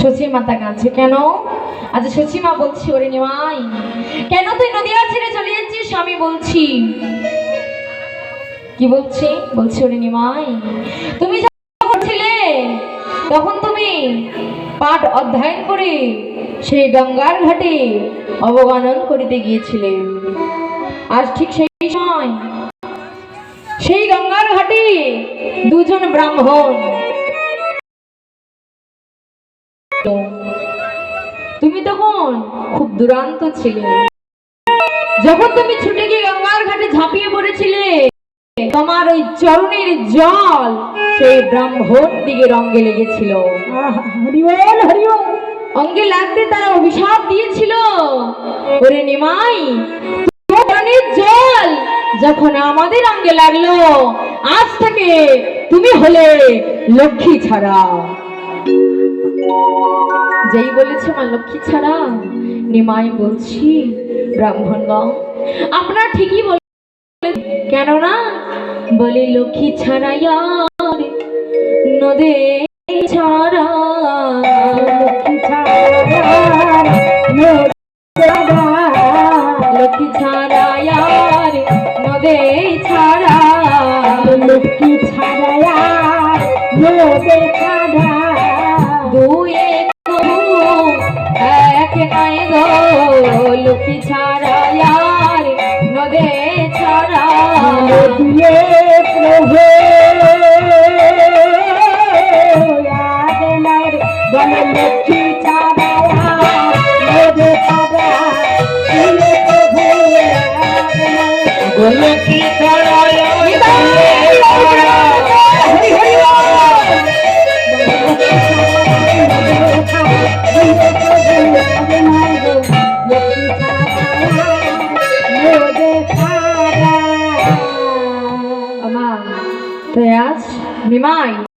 সচিমা তা কাঁদছে কেন? আচ্ছা সচিমা বলছি, ওরে নিমাই কেন তুই নদিয়া ছেড়ে চলে যাচ্ছিস? আমি বলছি কি বলছি? বলছি ওরে নিমাই তুমি করছিলে তখন তুমি পাঠ অধ্যয়ন করে সেই গঙ্গার ঘাটে অবগানন করিতে গিয়েছিলে। আজ ঠিক সেই সময় সেই গঙ্গার ঘাটে দুজন ব্রাহ্মণ, তুমি তখন খুব দুরান্ত ছিলে। যখন তুমি ছুটে গিয়ে গঙ্গার ঘাটে ঝাঁপিয়ে পড়েছিলে, তোমার ওই চরণের জল সেই ব্রাহ্মণ দিকে রঙ্গে লেগেছিল। অঙ্গে লাগতে তারা অভিশাপ দিয়েছিল, ওরে নিমাই চরণের জল যখন আমাদের অঙ্গে লাগলো, আজ থেকে তুমি হলে লক্ষ্মী ছাড়া। যেই বলেছে মা লক্ষ্মী ছাড়া, নিমাই বলছি ব্রাহ্মণগণ আপনারা ঠিকই বলে, কেননা বলে লক্ষ্মী ছাড়া নদে ছাড়া, লক্ষ্মী ছাড়া নদে ছাড়া, লক্ষ্মী ছাড়া নদে ছাড়া, দুই এক নাই গো, লক্ষ্মী ছাড়া নদে ছাড়া, প্রভু লক্ষ্মী ছাড়া নদে ছাড়া, লক্ষ্মী ছাড়া নিমাই